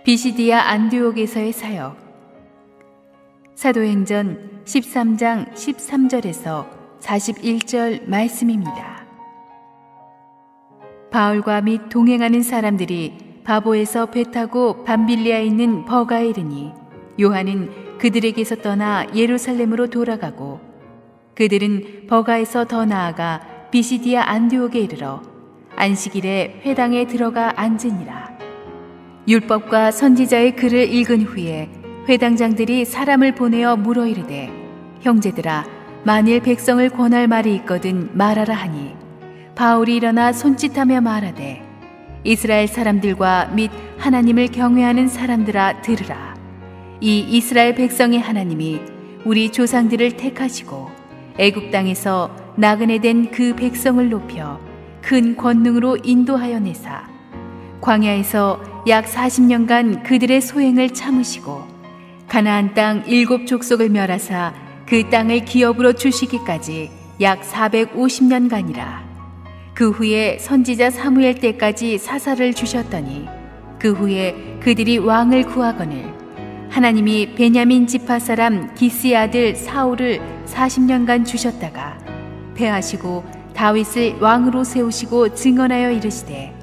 비시디아 안디옥에서의 사역. 사도행전 13장 13절에서 41절 말씀입니다. 바울과 및 동행하는 사람들이 바보에서 배 타고 밤빌리아에 있는 버가에 이르니 요한은 그들에게서 떠나 예루살렘으로 돌아가고, 그들은 버가에서 더 나아가 비시디아 안디옥에 이르러 안식일에 회당에 들어가 앉으니라. 율법과 선지자의 글을 읽은 후에 회당장들이 사람을 보내어 물어 이르되, 형제들아, 만일 백성을 권할 말이 있거든 말하라 하니, 바울이 일어나 손짓하며 말하되, 이스라엘 사람들과 및 하나님을 경외하는 사람들아 들으라. 이 이스라엘 백성의 하나님이 우리 조상들을 택하시고 애굽 땅에서 나그네 된 그 백성을 높여 큰 권능으로 인도하여 내사 광야에서 약 40년간 그들의 소행을 참으시고 가나안 땅 7 족속을 멸하사 그 땅을 기업으로 주시기까지 약 450년간이라. 그 후에 선지자 사무엘 때까지 사사를 주셨더니, 그 후에 그들이 왕을 구하거늘 하나님이 베냐민 지파 사람 기스의 아들 사울을 40년간 주셨다가 패하시고 다윗을 왕으로 세우시고 증언하여 이르시되,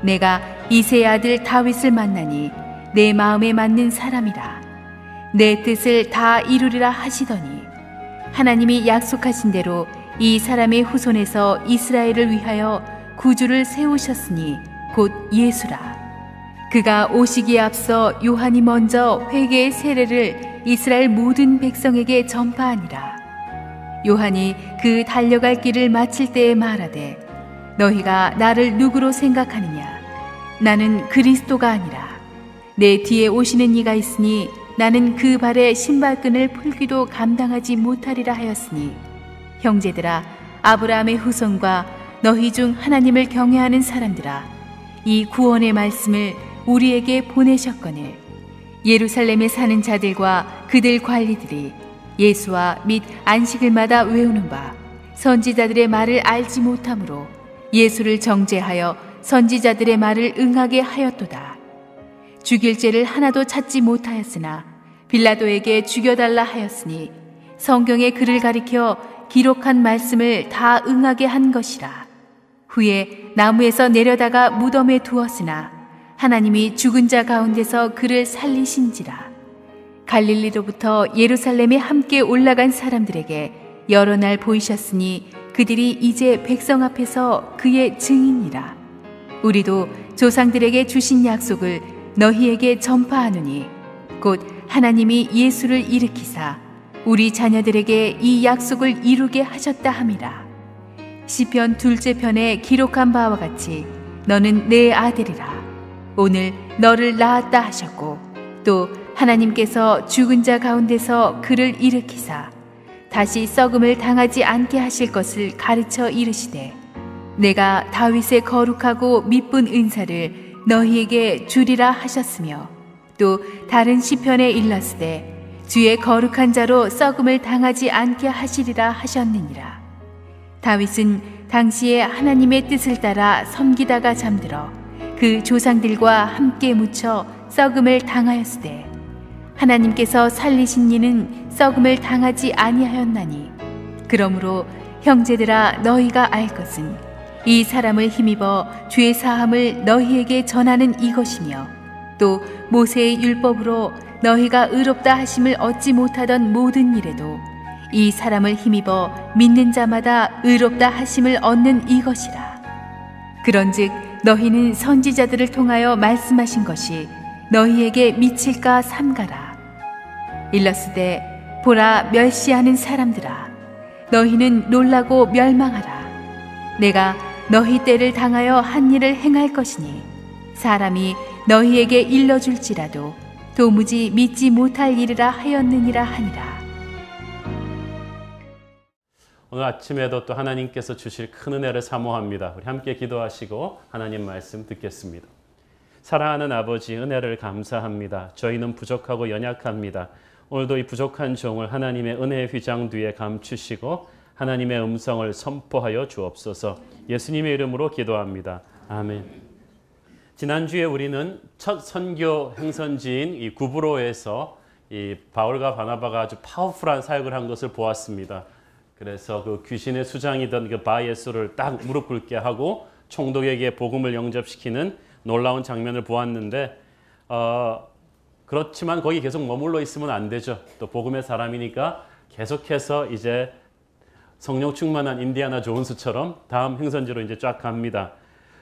내가 이새의 아들 다윗을 만나니 내 마음에 맞는 사람이라. 내 뜻을 다 이루리라 하시더니, 하나님이 약속하신 대로 이 사람의 후손에서 이스라엘을 위하여 구주를 세우셨으니 곧 예수라. 그가 오시기에 앞서 요한이 먼저 회개의 세례를 이스라엘 모든 백성에게 전파하니라. 요한이 그 달려갈 길을 마칠 때에 말하되, 너희가 나를 누구로 생각하느냐? 나는 그리스도가 아니라 내 뒤에 오시는 이가 있으니 나는 그 발에 신발끈을 풀기도 감당하지 못하리라 하였으니, 형제들아, 아브라함의 후손과 너희 중 하나님을 경외하는 사람들아, 이 구원의 말씀을 우리에게 보내셨거늘 예루살렘에 사는 자들과 그들 관리들이 예수와 및 안식일마다 외우는 바 선지자들의 말을 알지 못하므로 예수를 정죄하여 선지자들의 말을 응하게 하였도다. 죽일 죄를 하나도 찾지 못하였으나 빌라도에게 죽여달라 하였으니 성경의 글을 가리켜 기록한 말씀을 다 응하게 한 것이라. 후에 나무에서 내려다가 무덤에 두었으나 하나님이 죽은 자 가운데서 그를 살리신지라. 갈릴리로부터 예루살렘에 함께 올라간 사람들에게 여러 날 보이셨으니 그들이 이제 백성 앞에서 그의 증인이라. 우리도 조상들에게 주신 약속을 너희에게 전파하노니 곧 하나님이 예수를 일으키사 우리 자녀들에게 이 약속을 이루게 하셨다 함이라. 시편 2째 편에 기록한 바와 같이 너는 내 아들이라. 오늘 너를 낳았다 하셨고, 또 하나님께서 죽은 자 가운데서 그를 일으키사 다시 썩음을 당하지 않게 하실 것을 가르쳐 이르시되, 내가 다윗의 거룩하고 미쁜 은사를 너희에게 주리라 하셨으며, 또 다른 시편에 일렀으되 주의 거룩한 자로 썩음을 당하지 않게 하시리라 하셨느니라. 다윗은 당시에 하나님의 뜻을 따라 섬기다가 잠들어 그 조상들과 함께 묻혀 썩음을 당하였으되, 하나님께서 살리신 이는 썩음을 당하지 아니하였나니, 그러므로 형제들아, 너희가 알 것은 이 사람을 힘입어 죄 사함을 너희에게 전하는 이것이며, 또 모세의 율법으로 너희가 의롭다 하심을 얻지 못하던 모든 일에도 이 사람을 힘입어 믿는 자마다 의롭다 하심을 얻는 이것이라. 그런즉 너희는 선지자들을 통하여 말씀하신 것이 너희에게 미칠까 삼가라. 일렀으되, 보라, 멸시하는 사람들아, 너희는 놀라고 멸망하라. 내가 너희 때를 당하여 한 일을 행할 것이니 사람이 너희에게 일러줄지라도 도무지 믿지 못할 일이라 하였느니라 하니라. 오늘 아침에도 또 하나님께서 주실 큰 은혜를 사모합니다. 우리 함께 기도하시고 하나님 말씀 듣겠습니다. 사랑하는 아버지, 은혜를 감사합니다. 저희는 부족하고 연약합니다. 오늘도 이 부족한 종을 하나님의 은혜의 휘장 뒤에 감추시고 하나님의 음성을 선포하여 주옵소서. 예수님의 이름으로 기도합니다. 아멘. 지난주에 우리는 첫 선교 행선지인 이 구브로에서 이 바울과 바나바가 아주 파워풀한 사역을 한 것을 보았습니다. 그래서 그 귀신의 수장이던 그 바예수를 딱 무릎 꿇게 하고 총독에게 복음을 영접시키는 놀라운 장면을 보았는데 그렇지만 거기 계속 머물러 있으면 안 되죠. 또 복음의 사람이니까 계속해서 이제 성령 충만한 인디아나 존스처럼 다음 행선지로 이제 쫙 갑니다.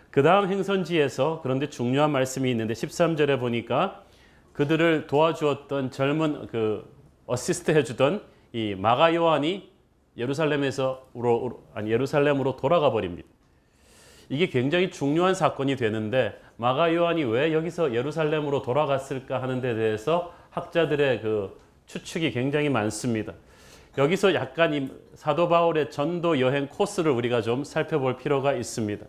그 다음 행선지에서 그런데 중요한 말씀이 있는데 13절에 보니까 그들을 도와주었던 젊은 그 어시스트 해주던 이 마가 요한이 예루살렘으로 돌아가 버립니다. 이게 굉장히 중요한 사건이 되는데 마가 요한이 왜 여기서 예루살렘으로 돌아갔을까 하는 데 대해서 학자들의 그 추측이 굉장히 많습니다. 여기서 약간 이 사도 바울의 전도 여행 코스를 우리가 좀 살펴볼 필요가 있습니다.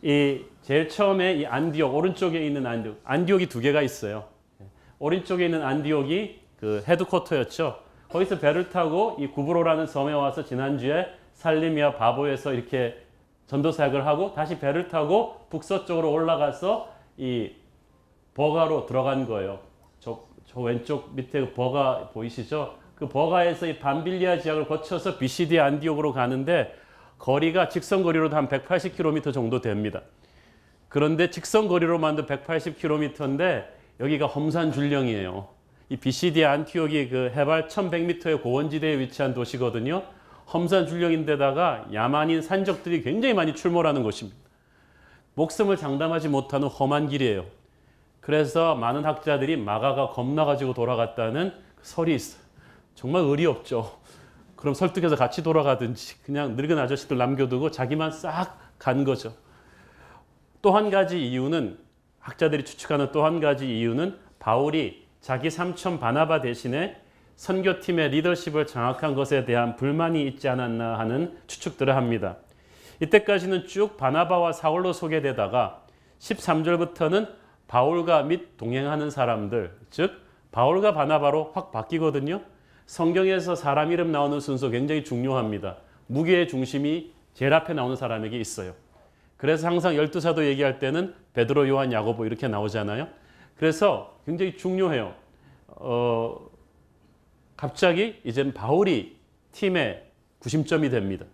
이 제일 처음에 이 안디옥, 오른쪽에 있는 안디옥이 두 개가 있어요. 오른쪽에 있는 안디옥이 그 헤드쿼터였죠. 거기서 배를 타고 이 구브로라는 섬에 와서 지난주에 살림이와 바보에서 이렇게 전도 사역을 하고 다시 배를 타고 북서쪽으로 올라가서 이 버가로 들어간 거예요. 저 왼쪽 밑에 버가 보이시죠? 그 버가에서 이 밤빌리아 지역을 거쳐서 비시디 안디옥으로 가는데 거리가 직선거리로도 한 180km 정도 됩니다. 그런데 직선거리로만도 180km인데 여기가 험산줄령이에요. 이 비시디 안티옥이 그 해발 1100m의 고원지대에 위치한 도시거든요. 험산줄령인데다가 야만인 산적들이 굉장히 많이 출몰하는 곳입니다. 목숨을 장담하지 못하는 험한 길이에요. 그래서 많은 학자들이 마가가 겁나가지고 돌아갔다는 설이 있어요. 정말 의리 없죠. 그럼 설득해서 같이 돌아가든지 그냥 늙은 아저씨들 남겨두고 자기만 싹 간 거죠. 또 한 가지 이유는 학자들이 추측하는 또 한 가지 이유는 바울이 자기 삼촌 바나바 대신에 선교팀의 리더십을 장악한 것에 대한 불만이 있지 않았나 하는 추측들을 합니다. 이때까지는 쭉 바나바와 사울로 소개되다가 13절부터는 바울과 및 동행하는 사람들, 즉 바울과 바나바로 확 바뀌거든요. 성경에서 사람 이름 나오는 순서 굉장히 중요합니다. 무게의 중심이 제일 앞에 나오는 사람에게 있어요. 그래서 항상 12사도 얘기할 때는 베드로, 요한, 야고보 이렇게 나오잖아요. 그래서 굉장히 중요해요. 갑자기 이젠 바울이 팀의 구심점이 됩니다.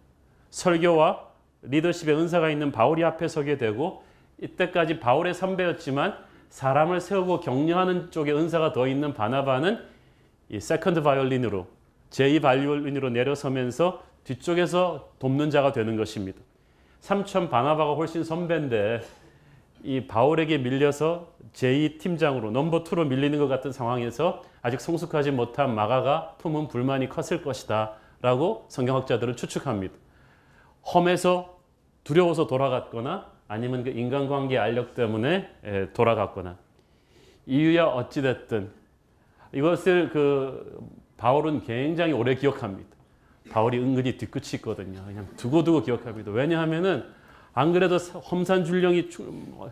설교와 리더십의 은사가 있는 바울이 앞에 서게 되고 이때까지 바울의 선배였지만 사람을 세우고 격려하는 쪽에 은사가 더 있는 바나바는 이 세컨드 바이올린으로 제2 바이올린으로 내려서면서 뒤쪽에서 돕는 자가 되는 것입니다. 삼촌 바나바가 훨씬 선배인데 이 바울에게 밀려서 제2 팀장으로 넘버 2로 밀리는 것 같은 상황에서 아직 성숙하지 못한 마가가 품은 불만이 컸을 것이다 라고 성경학자들은 추측합니다. 험해서 두려워서 돌아갔거나 아니면 그 인간관계 알력 때문에 돌아갔거나 이유야 어찌됐든 이것을 그 바울은 굉장히 오래 기억합니다. 바울이 은근히 뒤끝이 있거든요. 그냥 두고두고 기억합니다. 왜냐하면은 안 그래도 험산줄령이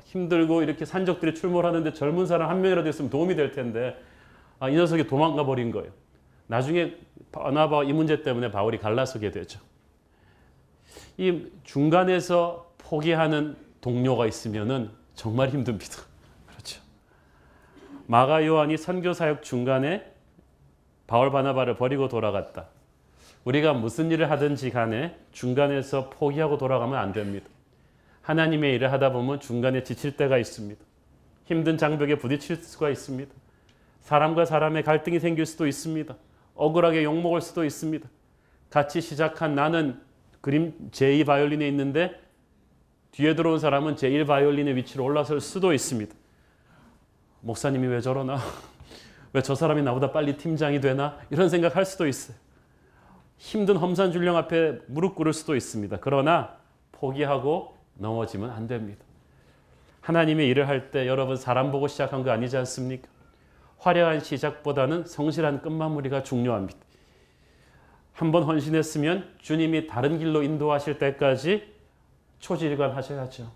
힘들고 이렇게 산적들이 출몰하는데 젊은 사람 한 명이라도 있으면 도움이 될 텐데 이 녀석이 도망가 버린 거예요. 나중에 바나바 이 문제 때문에 바울이 갈라서게 되죠. 이 중간에서 포기하는 동료가 있으면은 정말 힘듭니다. 그렇죠. 마가 요한이 선교 사역 중간에 바울 바나바를 버리고 돌아갔다. 우리가 무슨 일을 하든지 간에 중간에서 포기하고 돌아가면 안 됩니다. 하나님의 일을 하다 보면 중간에 지칠 때가 있습니다. 힘든 장벽에 부딪힐 수가 있습니다. 사람과 사람의 갈등이 생길 수도 있습니다. 억울하게 욕먹을 수도 있습니다. 같이 시작한 나는 그림 제2 바이올린에 있는데 뒤에 들어온 사람은 제1 바이올린의 위치로 올라설 수도 있습니다. 목사님이 왜 저러나? 왜 저 사람이 나보다 빨리 팀장이 되나? 이런 생각할 수도 있어요. 힘든 험산줄령 앞에 무릎 꿇을 수도 있습니다. 그러나 포기하고 넘어지면 안 됩니다. 하나님의 일을 할 때 여러분 사람 보고 시작한 거 아니지 않습니까? 화려한 시작보다는 성실한 끝마무리가 중요합니다. 한번 헌신했으면 주님이 다른 길로 인도하실 때까지 초지일관 하셔야죠.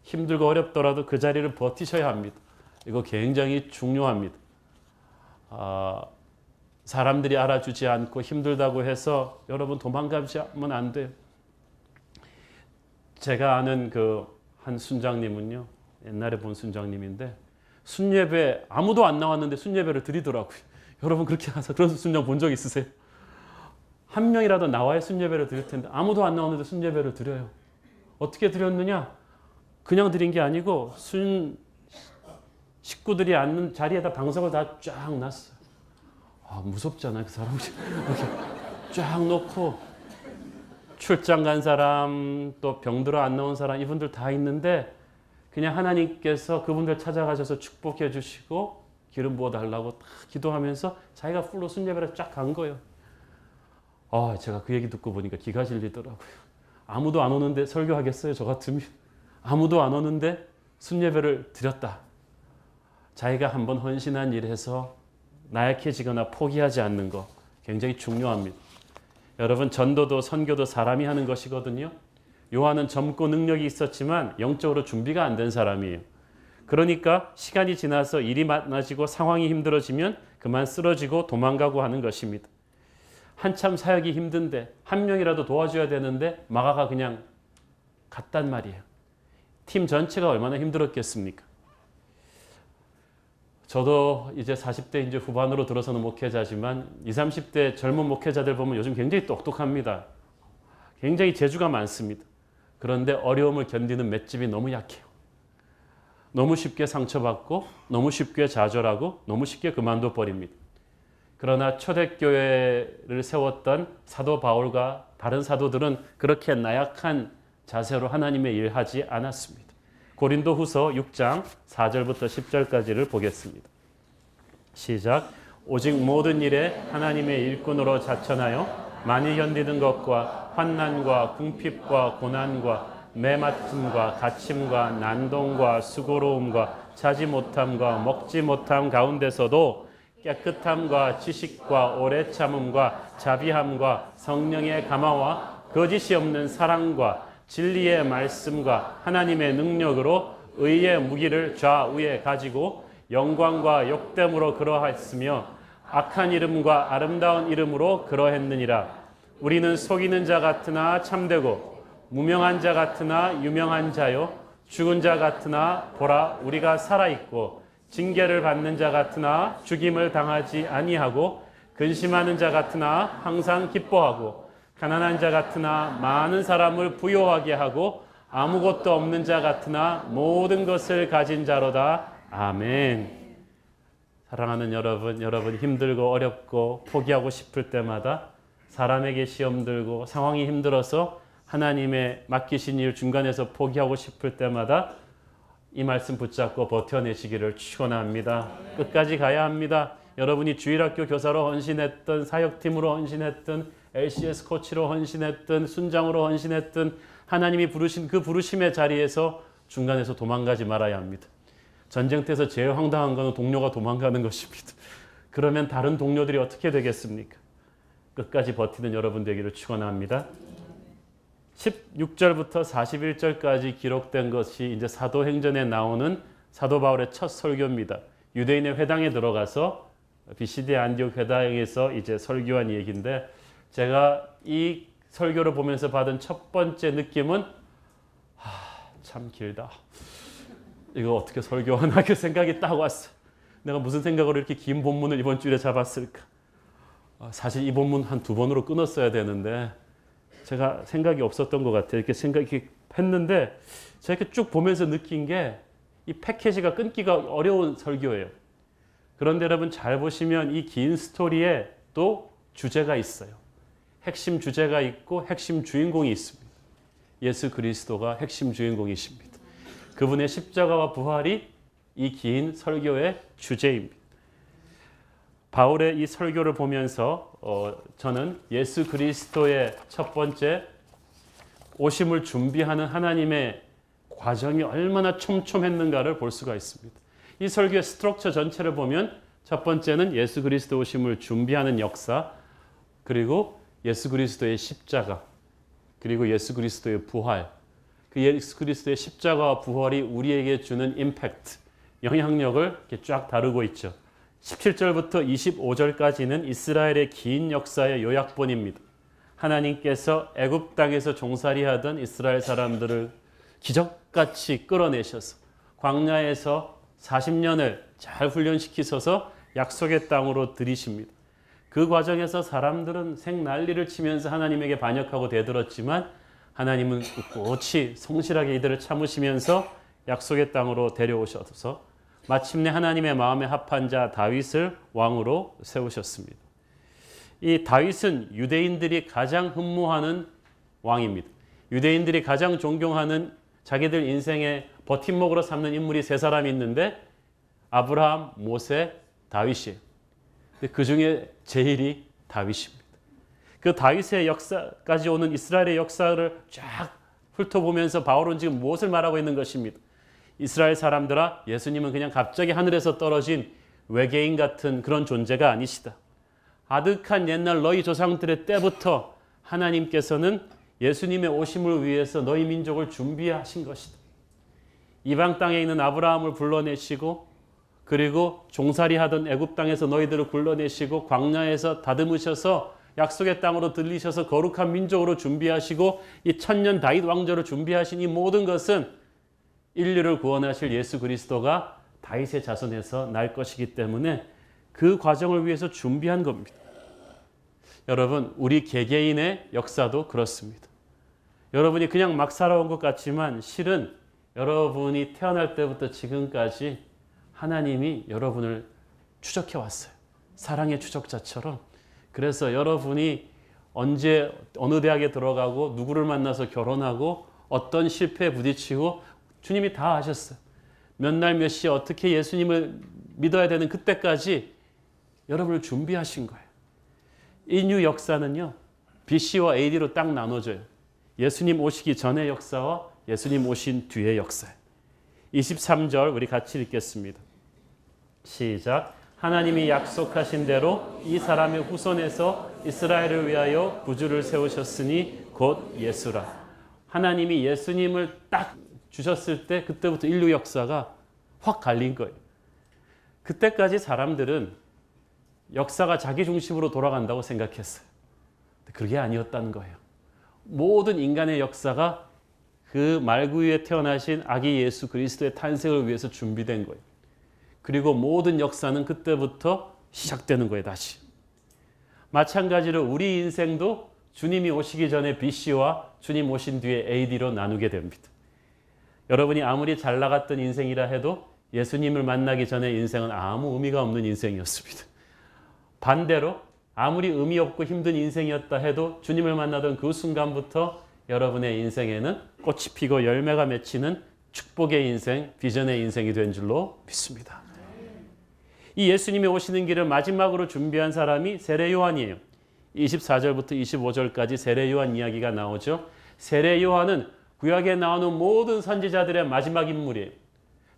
힘들고 어렵더라도 그 자리를 버티셔야 합니다. 이거 굉장히 중요합니다. 사람들이 알아주지 않고 힘들다고 해서 여러분 도망가면 안 돼요. 제가 아는 그 한 순장님은요, 옛날에 본 순장님인데 순예배 아무도 안 나왔는데 순예배를 드리더라고요. 여러분 그렇게 하서 그런 순장 본 적 있으세요? 한 명이라도 나와야 순예배를 드릴 텐데 아무도 안 나오는데 순예배를 드려요. 어떻게 드렸느냐? 그냥 드린 게 아니고 식구들이 앉는 자리에다 방석을 다 쫙 놨어요. 무섭잖아요. 그 사람이 이렇게 쫙 놓고 출장 간 사람 또 병들어 안 나온 사람 이분들 다 있는데 그냥 하나님께서 그분들 찾아가셔서 축복해 주시고 기름 부어 달라고 딱 기도하면서 자기가 풀로 순예배를 쫙 간 거예요. 제가 그 얘기 듣고 보니까 기가 질리더라고요. 아무도 안 오는데 설교하겠어요? 저 같으면. 아무도 안 오는데 순예배를 드렸다. 자기가 한번 헌신한 일에서 나약해지거나 포기하지 않는 거 굉장히 중요합니다. 여러분 전도도 선교도 사람이 하는 것이거든요. 요한은 젊고 능력이 있었지만 영적으로 준비가 안 된 사람이에요. 그러니까 시간이 지나서 일이 많아지고 상황이 힘들어지면 그만 쓰러지고 도망가고 하는 것입니다. 한참 사역이 힘든데 한 명이라도 도와줘야 되는데 마가가 그냥 갔단 말이에요. 팀 전체가 얼마나 힘들었겠습니까? 저도 이제 40대 이제 후반으로 들어서는 목회자지만 20, 30대 젊은 목회자들 보면 요즘 굉장히 똑똑합니다. 굉장히 재주가 많습니다. 그런데 어려움을 견디는 맷집이 너무 약해요. 너무 쉽게 상처받고 너무 쉽게 좌절하고 너무 쉽게 그만둬 버립니다. 그러나 초대교회를 세웠던 사도 바울과 다른 사도들은 그렇게 나약한 자세로 하나님의 일을 하지 않았습니다. 고린도후서 6장 4절부터 10절까지를 보겠습니다. 시작. 오직 모든 일에 하나님의 일꾼으로 자천하여 많이 견디는 것과 환난과 궁핍과 고난과 매맞음과 갇힘과 난동과 수고로움과 자지 못함과 먹지 못함 가운데서도 깨끗함과 지식과 오래 참음과 자비함과 성령의 감화와 거짓이 없는 사랑과 진리의 말씀과 하나님의 능력으로 의의 무기를 좌우에 가지고 영광과 욕됨으로 그러하였으며 악한 이름과 아름다운 이름으로 그러했느니라. 우리는 속이는 자 같으나 참되고 무명한 자 같으나 유명한 자요 죽은 자 같으나 보라 우리가 살아있고 징계를 받는 자 같으나 죽임을 당하지 아니하고 근심하는 자 같으나 항상 기뻐하고 가난한 자 같으나 많은 사람을 부요하게 하고 아무것도 없는 자 같으나 모든 것을 가진 자로다. 아멘. 사랑하는 여러분 힘들고 어렵고 포기하고 싶을 때마다 사람에게 시험 들고 상황이 힘들어서 하나님의 맡기신 일 중간에서 포기하고 싶을 때마다 이 말씀 붙잡고 버텨내시기를 축원합니다. 끝까지 가야 합니다. 여러분이 주일학교 교사로 헌신했던 사역팀으로 헌신했던 LCS 코치로 헌신했던 순장으로 헌신했던 하나님이 부르신 그 부르심의 자리에서 중간에서 도망가지 말아야 합니다. 전쟁터에서 제일 황당한 것은 동료가 도망가는 것입니다. 그러면 다른 동료들이 어떻게 되겠습니까? 끝까지 버티는 여러분 되기를 축원합니다. 16절부터 41절까지 기록된 것이 이제 사도행전에 나오는 사도 바울의 첫 설교입니다. 유대인의 회당에 들어가서 비시디 안디옥 회당에서 이제 설교한 얘기인데 제가 이 설교를 보면서 받은 첫 번째 느낌은 참 길다. 이거 어떻게 설교하나 그 생각이 딱 왔어. 내가 무슨 생각으로 이렇게 긴 본문을 이번 주일에 잡았을까? 사실 이 본문 한 2번으로 끊었어야 되는데 제가 생각이 없었던 것 같아요. 이렇게 생각이 했는데 제가 이렇게 쭉 보면서 느낀 게 이 패키지가 끊기가 어려운 설교예요. 그런데 여러분 잘 보시면 이 긴 스토리에 또 주제가 있어요. 핵심 주제가 있고 핵심 주인공이 있습니다. 예수 그리스도가 핵심 주인공이십니다. 그분의 십자가와 부활이 이 긴 설교의 주제입니다. 바울의 이 설교를 보면서 저는 예수 그리스도의 첫 번째 오심을 준비하는 하나님의 과정이 얼마나 촘촘했는가를 볼 수가 있습니다. 이 설교의 스트럭처 전체를 보면 첫 번째는 예수 그리스도 오심을 준비하는 역사, 그리고 예수 그리스도의 십자가, 그리고 예수 그리스도의 부활, 그 예수 그리스도의 십자가와 부활이 우리에게 주는 임팩트, 영향력을 이렇게 쫙 다루고 있죠. 17절부터 25절까지는 이스라엘의 긴 역사의 요약본입니다. 하나님께서 애굽 땅에서 종살이하던 이스라엘 사람들을 기적같이 끌어내셔서 광야에서 40년을 잘 훈련시키셔서 약속의 땅으로 들이십니다. 그 과정에서 사람들은 생난리를 치면서 하나님에게 반역하고 대들었지만 하나님은 꿋꿋이 성실하게 이들을 참으시면서 약속의 땅으로 데려오셔서 마침내 하나님의 마음에 합한 자 다윗을 왕으로 세우셨습니다. 이 다윗은 유대인들이 가장 흠모하는 왕입니다. 유대인들이 가장 존경하는 자기들 인생의 버팀목으로 삼는 인물이 세 사람이 있는데 아브라함, 모세, 다윗이에요. 그 중에 제일이 다윗입니다. 그 다윗의 역사까지 오는 이스라엘의 역사를 쫙 훑어보면서 바울은 지금 무엇을 말하고 있는 것입니다. 이스라엘 사람들아, 예수님은 그냥 갑자기 하늘에서 떨어진 외계인 같은 그런 존재가 아니시다. 아득한 옛날 너희 조상들의 때부터 하나님께서는 예수님의 오심을 위해서 너희 민족을 준비하신 것이다. 이방 땅에 있는 아브라함을 불러내시고 그리고 종살이 하던 애굽 땅에서 너희들을 불러내시고 광야에서 다듬으셔서 약속의 땅으로 들리셔서 거룩한 민족으로 준비하시고 이 천년 다윗 왕조를 준비하신 이 모든 것은 인류를 구원하실 예수 그리스도가 다윗의 자손에서 날 것이기 때문에 그 과정을 위해서 준비한 겁니다. 여러분, 우리 개개인의 역사도 그렇습니다. 여러분이 그냥 막 살아온 것 같지만 실은 여러분이 태어날 때부터 지금까지 하나님이 여러분을 추적해 왔어요. 사랑의 추적자처럼. 그래서 여러분이 언제 어느 대학에 들어가고 누구를 만나서 결혼하고 어떤 실패에 부딪히고 주님이 다 아셨어요. 몇 날 몇 시에 어떻게 예수님을 믿어야 되는 그때까지 여러분을 준비하신 거예요. 인류 역사는요, BC와 AD로 딱 나눠져요. 예수님 오시기 전의 역사와 예수님 오신 뒤의 역사예요. 23절 우리 같이 읽겠습니다. 시작. 하나님이 약속하신 대로 이 사람의 후손에서 이스라엘을 위하여 구주를 세우셨으니 곧 예수라. 하나님이 예수님을 딱 주셨을 때 그때부터 인류 역사가 확 갈린 거예요. 그때까지 사람들은 역사가 자기 중심으로 돌아간다고 생각했어요. 그게 아니었다는 거예요. 모든 인간의 역사가 그 말구유에 태어나신 아기 예수 그리스도의 탄생을 위해서 준비된 거예요. 그리고 모든 역사는 그때부터 시작되는 거예요, 다시. 마찬가지로 우리 인생도 주님이 오시기 전에 BC와 주님 오신 뒤에 AD로 나누게 됩니다. 여러분이 아무리 잘 나갔던 인생이라 해도 예수님을 만나기 전에 인생은 아무 의미가 없는 인생이었습니다. 반대로 아무리 의미 없고 힘든 인생이었다 해도 주님을 만나던 그 순간부터 여러분의 인생에는 꽃이 피고 열매가 맺히는 축복의 인생, 비전의 인생이 된 줄로 믿습니다. 이 예수님이 오시는 길을 마지막으로 준비한 사람이 세례 요한이에요. 24절부터 25절까지 세례 요한 이야기가 나오죠. 세례 요한은 구약에 나오는 모든 선지자들의 마지막 인물이에요.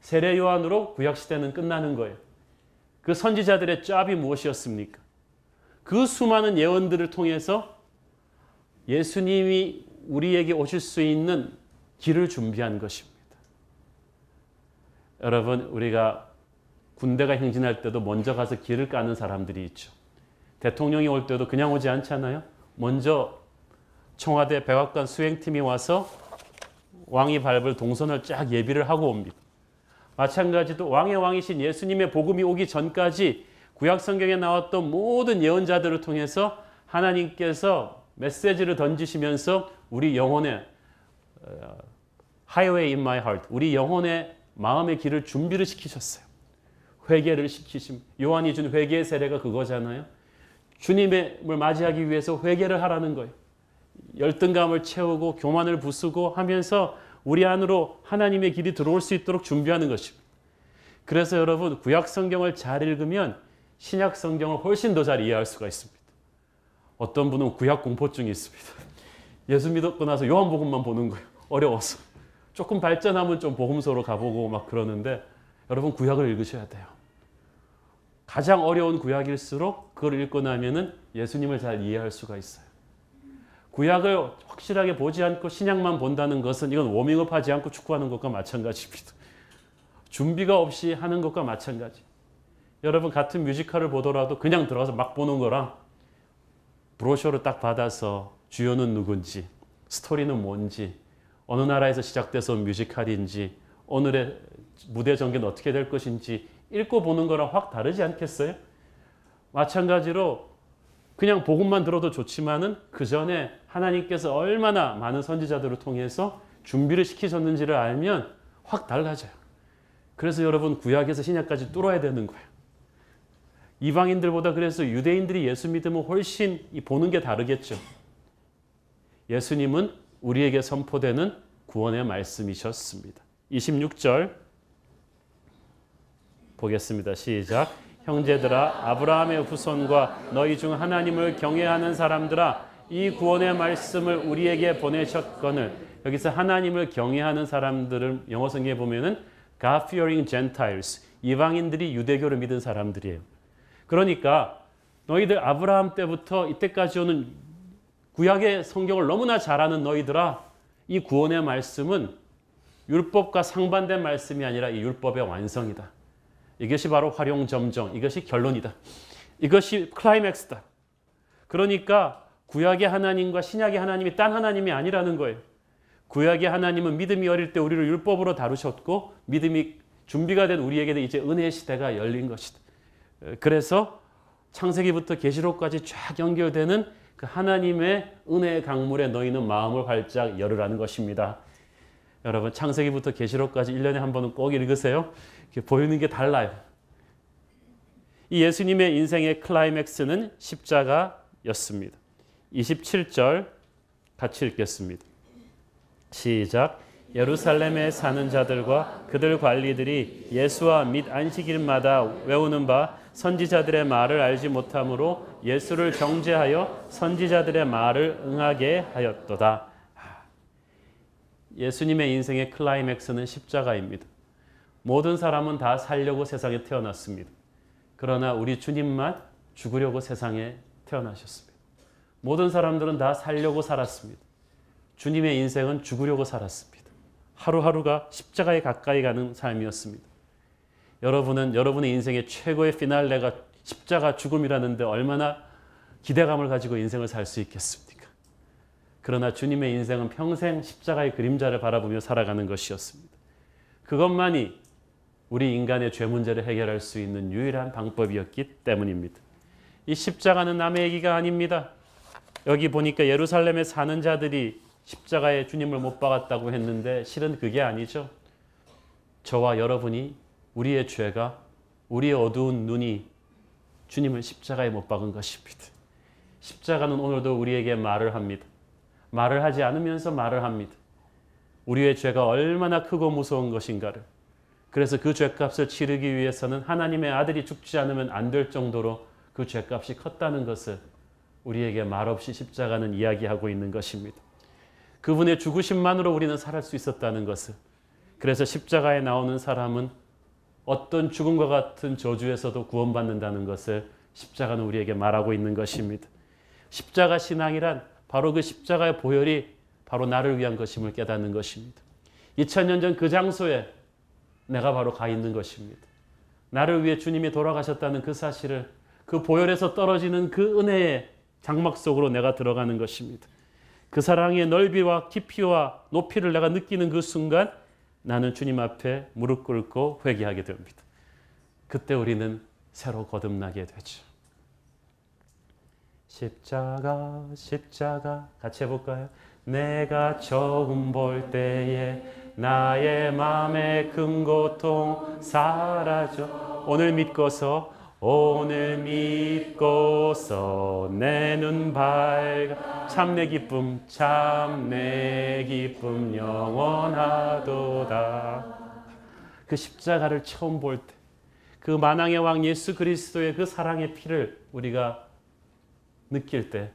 세례 요한으로 구약 시대는 끝나는 거예요. 그 선지자들의 짭이 무엇이었습니까? 그 수많은 예언들을 통해서 예수님이 우리에게 오실 수 있는 길을 준비한 것입니다. 여러분, 우리가 군대가 행진할 때도 먼저 가서 길을 까는 사람들이 있죠. 대통령이 올 때도 그냥 오지 않잖아요. 먼저 청와대 백악관 수행팀이 와서 왕이 밟을 동선을 쫙 예비를 하고 옵니다. 마찬가지로 왕의 왕이신 예수님의 복음이 오기 전까지 구약 성경에 나왔던 모든 예언자들을 통해서 하나님께서 메시지를 던지시면서 우리 영혼의 highway in my heart, 우리 영혼의 마음의 길을 준비를 시키셨어요. 회개를 시키심. 요한이 준 회개의 세례가 그거잖아요. 주님을 맞이하기 위해서 회개를 하라는 거예요. 열등감을 채우고 교만을 부수고 하면서 우리 안으로 하나님의 길이 들어올 수 있도록 준비하는 것입니다. 그래서 여러분, 구약 성경을 잘 읽으면 신약 성경을 훨씬 더 잘 이해할 수가 있습니다. 어떤 분은 구약 공포증이 있습니다. 예수 믿었고 나서 요한복음만 보는 거예요. 어려워서. 조금 발전하면 좀 복음서로 가보고 막 그러는데 여러분, 구약을 읽으셔야 돼요. 가장 어려운 구약일수록 그걸 읽고 나면은 예수님을 잘 이해할 수가 있어요. 구약을 확실하게 보지 않고 신약만 본다는 것은 이건 워밍업 하지 않고 축구하는 것과 마찬가지입니다. 준비가 없이 하는 것과 마찬가지. 여러분, 같은 뮤지컬을 보더라도 그냥 들어가서 막 보는 거랑 브로셔를 딱 받아서 주연은 누군지, 스토리는 뭔지, 어느 나라에서 시작돼서 뮤지컬인지, 오늘의 무대 전개는 어떻게 될 것인지 읽고 보는 거랑 확 다르지 않겠어요? 마찬가지로 그냥 복음만 들어도 좋지만은 그 전에 하나님께서 얼마나 많은 선지자들을 통해서 준비를 시키셨는지를 알면 확 달라져요. 그래서 여러분 구약에서 신약까지 뚫어야 되는 거예요. 이방인들보다 그래서 유대인들이 예수 믿으면 훨씬 보는 게 다르겠죠. 예수님은 우리에게 선포되는 구원의 말씀이셨습니다. 26절 보겠습니다. 시작. 형제들아 아브라함의 후손과 너희 중 하나님을 경외하는 사람들아 이 구원의 말씀을 우리에게 보내셨거늘. 여기서 하나님을 경외하는 사람들을 영어 성경에 보면은 God-fearing Gentiles, 이방인들이 유대교를 믿은 사람들이에요. 그러니까 너희들 아브라함 때부터 이때까지 오는 구약의 성경을 너무나 잘 아는 너희들아 이 구원의 말씀은 율법과 상반된 말씀이 아니라 이 율법의 완성이다. 이것이 바로 활용점정, 이것이 결론이다. 이것이 클라이맥스다. 그러니까 구약의 하나님과 신약의 하나님이 딴 하나님이 아니라는 거예요. 구약의 하나님은 믿음이 어릴 때 우리를 율법으로 다루셨고 믿음이 준비가 된 우리에게는 이제 은혜의 시대가 열린 것이다. 그래서 창세기부터 계시록까지 쫙 연결되는 그 하나님의 은혜의 강물에 너희는 마음을 활짝 열으라는 것입니다. 여러분 창세기부터 계시록까지 1년에 한 번은 꼭 읽으세요. 보이는 게 달라요. 이 예수님의 인생의 클라이맥스는 십자가였습니다. 27절 같이 읽겠습니다. 시작. 예루살렘에 사는 자들과 그들 관리들이 예수와 및 안식일마다 외우는 바 선지자들의 말을 알지 못함으로 예수를 정죄하여 선지자들의 말을 응하게 하였도다. 예수님의 인생의 클라이맥스는 십자가입니다. 모든 사람은 다 살려고 세상에 태어났습니다. 그러나 우리 주님만 죽으려고 세상에 태어나셨습니다. 모든 사람들은 다 살려고 살았습니다. 주님의 인생은 죽으려고 살았습니다. 하루하루가 십자가에 가까이 가는 삶이었습니다. 여러분은 여러분의 인생의 최고의 피날레가 십자가 죽음이라는데 얼마나 기대감을 가지고 인생을 살 수 있겠습니까? 그러나 주님의 인생은 평생 십자가의 그림자를 바라보며 살아가는 것이었습니다. 그것만이 우리 인간의 죄 문제를 해결할 수 있는 유일한 방법이었기 때문입니다. 이 십자가는 남의 얘기가 아닙니다. 여기 보니까 예루살렘에 사는 자들이 십자가에 주님을 못 박았다고 했는데 실은 그게 아니죠. 저와 여러분이 우리의 죄가 우리의 어두운 눈이 주님을 십자가에 못 박은 것입니다. 십자가는 오늘도 우리에게 말을 합니다. 말을 하지 않으면서 말을 합니다. 우리의 죄가 얼마나 크고 무서운 것인가를. 그래서 그 죄값을 치르기 위해서는 하나님의 아들이 죽지 않으면 안 될 정도로 그 죄값이 컸다는 것을 우리에게 말없이 십자가는 이야기하고 있는 것입니다. 그분의 죽으심만으로 우리는 살아갈 수 있었다는 것을. 그래서 십자가에 나오는 사람은 어떤 죽음과 같은 저주에서도 구원받는다는 것을 십자가는 우리에게 말하고 있는 것입니다. 십자가 신앙이란 바로 그 십자가의 보혈이 바로 나를 위한 것임을 깨닫는 것입니다. 2000년 전 그 장소에 내가 바로 가 있는 것입니다. 나를 위해 주님이 돌아가셨다는 그 사실을, 그 보혈에서 떨어지는 그 은혜의 장막 속으로 내가 들어가는 것입니다. 그 사랑의 넓이와 깊이와 높이를 내가 느끼는 그 순간 나는 주님 앞에 무릎 꿇고 회개하게 됩니다. 그때 우리는 새로 거듭나게 되죠. 십자가 십자가 같이 해볼까요? 내가 처음 볼 때에 나의 마음의 큰 고통 사라져. 오늘 믿고서 내 눈 밝아 참내 기쁨 영원하도다. 그 십자가를 처음 볼 때 그 만왕의 왕 예수 그리스도의 그 사랑의 피를 우리가 느낄 때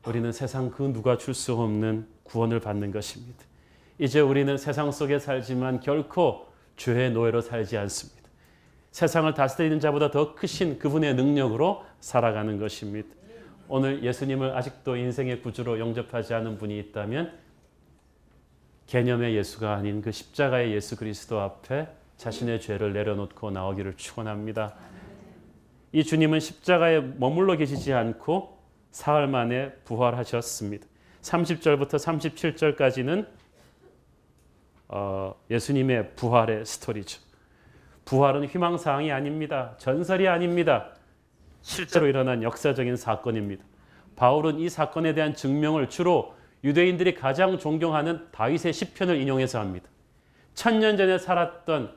우리는 세상 그 누가 줄 수 없는 구원을 받는 것입니다. 이제 우리는 세상 속에 살지만 결코 죄의 노예로 살지 않습니다. 세상을 다스리는 자보다 더 크신 그분의 능력으로 살아가는 것입니다. 오늘 예수님을 아직도 인생의 구주로 영접하지 않은 분이 있다면 개념의 예수가 아닌 그 십자가의 예수 그리스도 앞에 자신의 죄를 내려놓고 나오기를 축원합니다. 이 주님은 십자가에 머물러 계시지 않고 사흘 만에 부활하셨습니다. 30절부터 37절까지는 예수님의 부활의 스토리죠. 부활은 희망사항이 아닙니다. 전설이 아닙니다. 실제로 일어난 역사적인 사건입니다. 바울은 이 사건에 대한 증명을 주로 유대인들이 가장 존경하는 다윗의 시편을 인용해서 합니다. 1000년 전에 살았던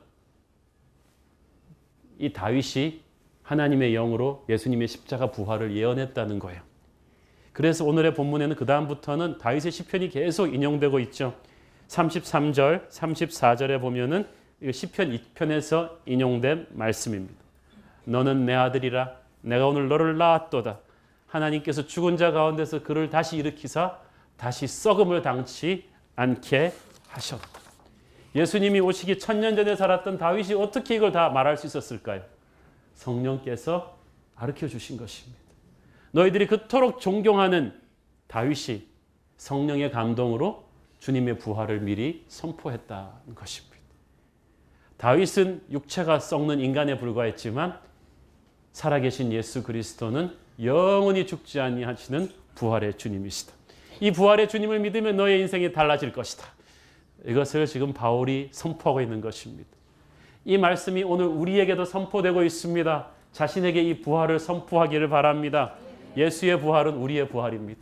이 다윗이 하나님의 영으로 예수님의 십자가 부활을 예언했다는 거예요. 그래서 오늘의 본문에는 그 다음부터는 다윗의 시편이 계속 인용되고 있죠. 33절, 34절에 보면은 시편 2편에서 인용된 말씀입니다. 너는 내 아들이라 내가 오늘 너를 낳았도다. 하나님께서 죽은 자 가운데서 그를 다시 일으키사 다시 썩음을 당치 않게 하셨다. 예수님이 오시기 1000년 전에 살았던 다윗이 어떻게 이걸 다 말할 수 있었을까요? 성령께서 가르쳐 주신 것입니다. 너희들이 그토록 존경하는 다윗이 성령의 감동으로 주님의 부활을 미리 선포했다는 것입니다. 다윗은 육체가 썩는 인간에 불과했지만 살아계신 예수 그리스도는 영원히 죽지 아니하시는 부활의 주님이시다. 이 부활의 주님을 믿으면 너의 인생이 달라질 것이다. 이것을 지금 바울이 선포하고 있는 것입니다. 이 말씀이 오늘 우리에게도 선포되고 있습니다. 자신에게 이 부활을 선포하기를 바랍니다. 예수의 부활은 우리의 부활입니다.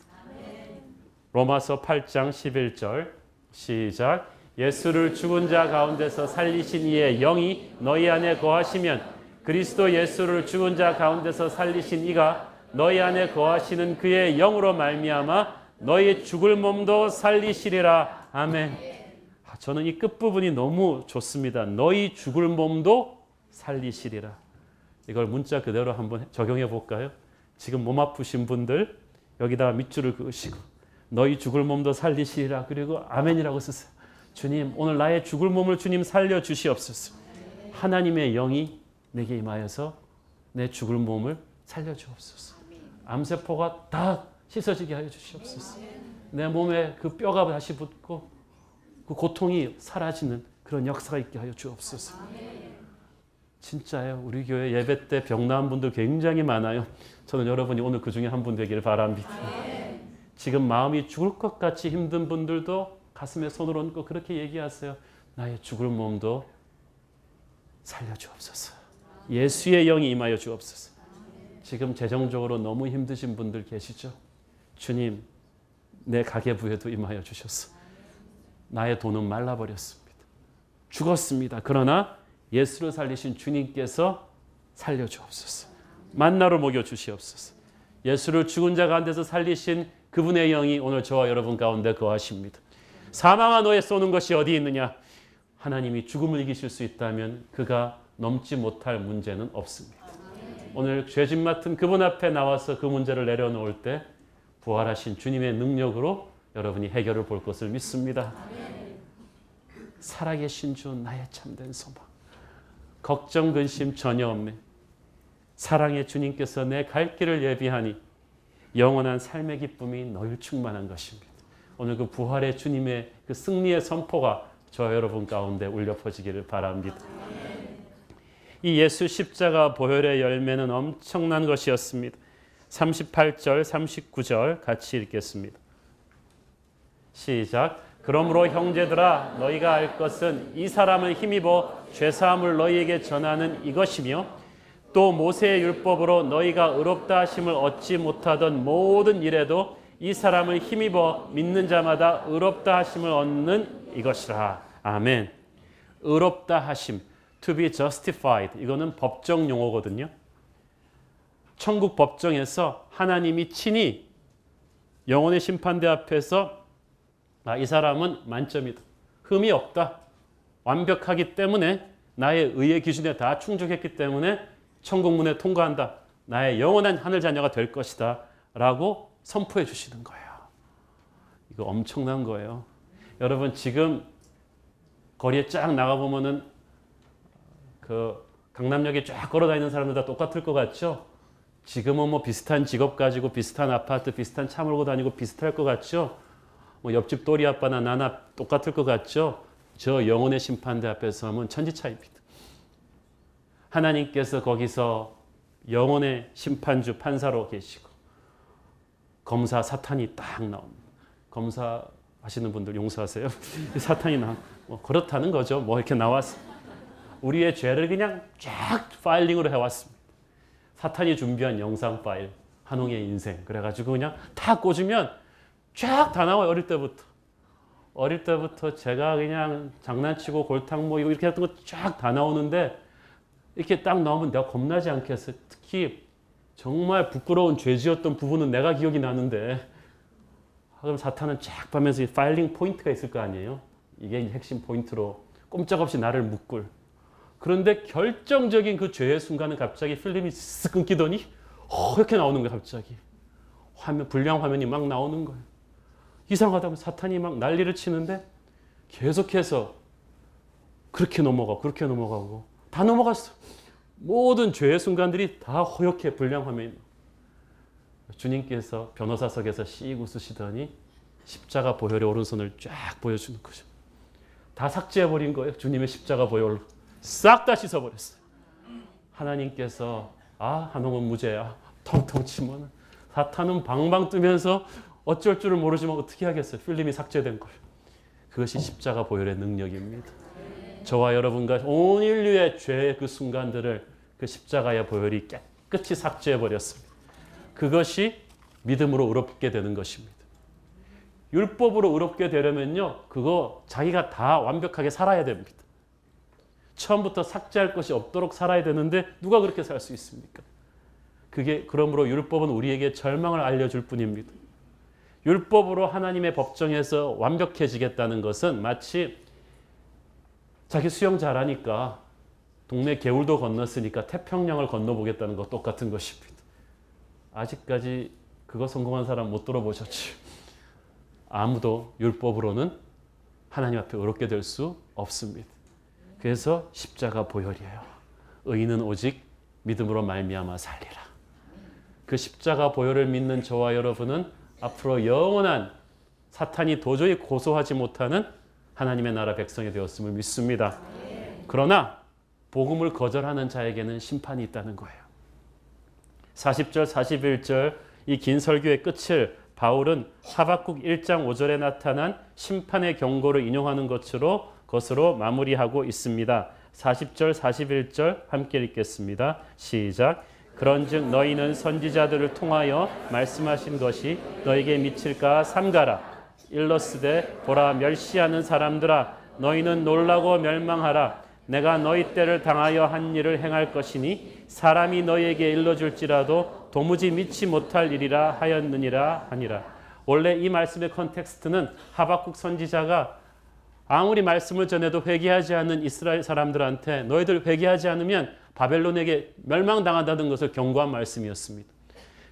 로마서 8장 11절 시작. 예수를 죽은 자 가운데서 살리신 이의 영이 너희 안에 거하시면 그리스도 예수를 죽은 자 가운데서 살리신 이가 너희 안에 거하시는 그의 영으로 말미암아 너희 죽을 몸도 살리시리라. 아멘. 저는 이 끝부분이 너무 좋습니다. 너희 죽을 몸도 살리시리라. 이걸 문자 그대로 한번 적용해 볼까요? 지금 몸 아프신 분들 여기다가 밑줄을 그으시고 너희 죽을 몸도 살리시리라. 그리고 아멘이라고 쓰세요. 주님, 오늘 나의 죽을 몸을 주님 살려주시옵소서. 하나님의 영이 내게 임하여서 내 죽을 몸을 살려주옵소서. 암세포가 다 씻어지게 하여 주시옵소서. 내 몸에 그 뼈가 다시 붙고 그 고통이 사라지는 그런 역사가 있게 하여 주옵소서. 진짜예요. 우리 교회 예배 때 병 나은 분들 굉장히 많아요. 저는 여러분이 오늘 그 중에 한 분 되기를 바랍니다. 지금 마음이 죽을 것 같이 힘든 분들도 가슴에 손을 얹고 그렇게 얘기하세요. 나의 죽을 몸도 살려주옵소서. 예수의 영이 임하여 주옵소서. 지금 재정적으로 너무 힘드신 분들 계시죠? 주님, 내 가계부에도 임하여 주셨어. 나의 돈은 말라버렸습니다. 죽었습니다. 그러나 예수를 살리신 주님께서 살려주옵소서. 만나로 먹여주시옵소서. 예수를 죽은 자 가운데서 살리신 그분의 영이 오늘 저와 여러분 가운데 거하십니다. 사망아 너의 쏘는 것이 어디 있느냐? 하나님이 죽음을 이기실 수 있다면 그가 넘지 못할 문제는 없습니다. 오늘 죄짐 맡은 그분 앞에 나와서 그 문제를 내려놓을 때 부활하신 주님의 능력으로 여러분이 해결을 볼 것을 믿습니다. 살아계신 주 나의 참된 소망. 걱정 근심 전혀 없네. 사랑의 주님께서 내 갈 길을 예비하니 영원한 삶의 기쁨이 널 충만한 것입니다. 오늘 그 부활의 주님의 그 승리의 선포가 저 여러분 가운데 울려 퍼지기를 바랍니다. 이 예수 십자가 보혈의 열매는 엄청난 것이었습니다. 38절, 39절 같이 읽겠습니다. 시작. 그러므로 형제들아 너희가 알 것은 이 사람을 힘입어 죄사함을 너희에게 전하는 이것이며 또 모세의 율법으로 너희가 의롭다 하심을 얻지 못하던 모든 일에도 이 사람을 힘입어 믿는 자마다 의롭다 하심을 얻는 이것이라. 아멘. 의롭다 하심, to be justified, 이거는 법정 용어거든요. 천국 법정에서 하나님이 친히 영혼의 심판대 앞에서 이 사람은 만점이다. 흠이 없다. 완벽하기 때문에 나의 의의 기준에 다 충족했기 때문에 천국문에 통과한다. 나의 영원한 하늘 자녀가 될 것이다. 라고 선포해 주시는 거예요. 이거 엄청난 거예요. 여러분 지금 거리에 쫙 나가보면은 그 강남역에 쫙 걸어다니는 사람들 다 똑같을 것 같죠? 지금은 뭐 비슷한 직업 가지고 비슷한 아파트, 비슷한 차 몰고 다니고 비슷할 것 같죠? 뭐 옆집 또리 아빠나 나나 똑같을 것 같죠? 저 영혼의 심판대 앞에서 하면 천지차이입니다. 하나님께서 거기서 영혼의 심판주 판사로 계시고 검사 사탄이 딱 나옵니다. 검사 하시는 분들 용서하세요. 사탄이 뭐 그렇다는 거죠. 뭐 이렇게 나왔어. 우리의 죄를 그냥 쫙 파일링으로 해왔습니다. 사탄이 준비한 영상 파일, 한웅의 인생. 그래가지고 그냥 다 꽂으면 쫙 다 나와요. 어릴 때부터 제가 그냥 장난치고 골탕 먹이고 이렇게 했던 거 쫙 다 나오는데 이렇게 딱 나오면 내가 겁나지 않겠어요. 특히 정말 부끄러운 죄지었던 부분은 내가 기억이 나는데 그럼 사탄은 쫙 보면서 파일링 포인트가 있을 거 아니에요. 이게 핵심 포인트로 꼼짝없이 나를 묶을. 그런데 결정적인 그 죄의 순간은 갑자기 필름이 쓱 끊기더니 이렇게 나오는 거예요. 갑자기 불량 화면이 막 나오는 거예요. 이상하다면 사탄이 막 난리를 치는데 계속해서 그렇게 넘어가고 다 넘어갔어. 모든 죄의 순간들이 다 허옇게 불량 화면이. 주님께서 변호사석에서 씩 웃으시더니 십자가 보혈의 오른손을 쫙 보여주는 거죠. 다 삭제해버린 거예요. 주님의 십자가 보혈로 싹 다 씻어버렸어요. 하나님께서 한웅은 무죄야. 텅텅 치면 사탄은 방방 뜨면서 어쩔 줄을 모르지만 어떻게 하겠어요. 필름이 삭제된 걸. 그것이 십자가 보혈의 능력입니다. 저와 여러분과 온 인류의 죄의 그 순간들을 그 십자가의 보혈이 깨끗이 삭제해버렸습니다. 그것이 믿음으로 의롭게 되는 것입니다. 율법으로 의롭게 되려면요, 그거 자기가 다 완벽하게 살아야 됩니다. 처음부터 삭제할 것이 없도록 살아야 되는데 누가 그렇게 살 수 있습니까? 그러므로 율법은 우리에게 절망을 알려줄 뿐입니다. 율법으로 하나님의 법정에서 완벽해지겠다는 것은 마치 자기 수영 잘하니까 동네 개울도 건넜으니까 태평양을 건너보겠다는 것 똑같은 것입니다. 아직까지 그거 성공한 사람 못 들어보셨죠? 아무도 율법으로는 하나님 앞에 의롭게 될 수 없습니다. 그래서 십자가 보혈이에요. 의인은 오직 믿음으로 말미암아 살리라. 그 십자가 보혈을 믿는 저와 여러분은 앞으로 영원한 사탄이 도저히 고소하지 못하는 하나님의 나라 백성이 되었음을 믿습니다. 그러나 복음을 거절하는 자에게는 심판이 있다는 거예요. 40절, 41절 이 긴 설교의 끝을 바울은 하박국 1장 5절에 나타난 심판의 경고를 인용하는 것으로 마무리하고 있습니다. 40절, 41절 함께 읽겠습니다. 시작. 그런즉 너희는 선지자들을 통하여 말씀하신 것이 너에게 미칠까 삼가라. 일러스되 보라 멸시하는 사람들아 너희는 놀라고 멸망하라. 내가 너희 때를 당하여 한 일을 행할 것이니 사람이 너희에게 일러줄지라도 도무지 믿지 못할 일이라 하였느니라 하니라. 원래 이 말씀의 컨텍스트는 하박국 선지자가 아무리 말씀을 전해도 회개하지 않는 이스라엘 사람들한테 너희들 회개하지 않으면 바벨론에게 멸망당한다는 것을 경고한 말씀이었습니다.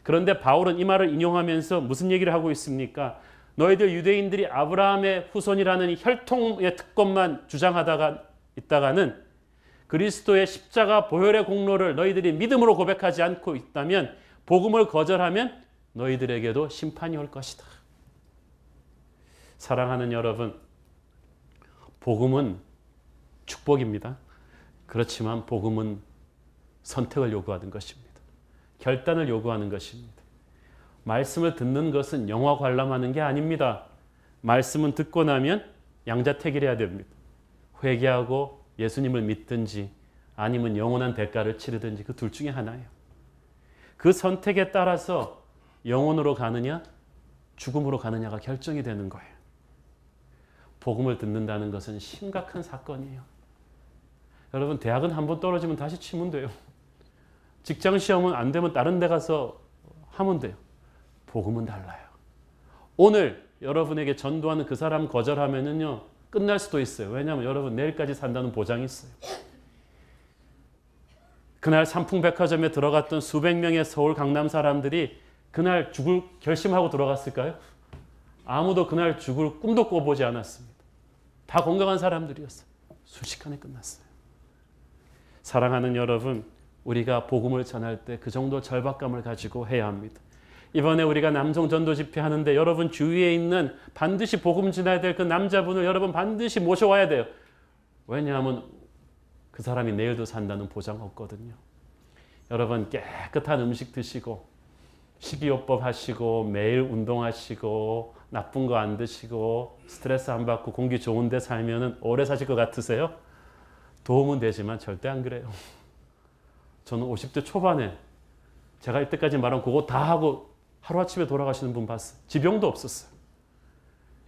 그런데 바울은 이 말을 인용하면서 무슨 얘기를 하고 있습니까? 너희들 유대인들이 아브라함의 후손이라는 혈통의 특권만 주장하다가 있다가는 그리스도의 십자가 보혈의 공로를 너희들이 믿음으로 고백하지 않고 있다면 복음을 거절하면 너희들에게도 심판이 올 것이다. 사랑하는 여러분, 복음은 축복입니다. 그렇지만 복음은 선택을 요구하는 것입니다. 결단을 요구하는 것입니다. 말씀을 듣는 것은 영화 관람하는 게 아닙니다. 말씀은 듣고 나면 양자택일해야 됩니다. 회개하고 예수님을 믿든지 아니면 영원한 대가를 치르든지 그 둘 중에 하나예요. 그 선택에 따라서 영혼으로 가느냐 죽음으로 가느냐가 결정이 되는 거예요. 복음을 듣는다는 것은 심각한 사건이에요. 여러분 대학은 한 번 떨어지면 다시 치면 돼요. 직장 시험은 안 되면 다른 데 가서 하면 돼요. 복음은 달라요. 오늘 여러분에게 전도하는 그 사람 거절하면은요 끝날 수도 있어요. 왜냐하면 여러분 내일까지 산다는 보장이 있어요. 그날 삼풍백화점에 들어갔던 수백 명의 서울 강남 사람들이 그날 죽을 결심하고 들어갔을까요? 아무도 그날 죽을 꿈도 꿔보지 않았습니다. 다 건강한 사람들이었어요. 순식간에 끝났어요. 사랑하는 여러분, 우리가 복음을 전할 때 그 정도 절박감을 가지고 해야 합니다. 이번에 우리가 남성 전도 집회 하는데 여러분 주위에 있는 반드시 복음 전해야 될 그 남자분을 여러분 반드시 모셔와야 돼요. 왜냐하면 그 사람이 내일도 산다는 보장 없거든요. 여러분 깨끗한 음식 드시고 식이요법 하시고 매일 운동하시고 나쁜 거 안 드시고 스트레스 안 받고 공기 좋은 데 살면은 오래 사실 것 같으세요? 도움은 되지만 절대 안 그래요. 저는 50대 초반에 제가 이때까지 말한 그거 다 하고 하루아침에 돌아가시는 분 봤어요. 지병도 없었어요.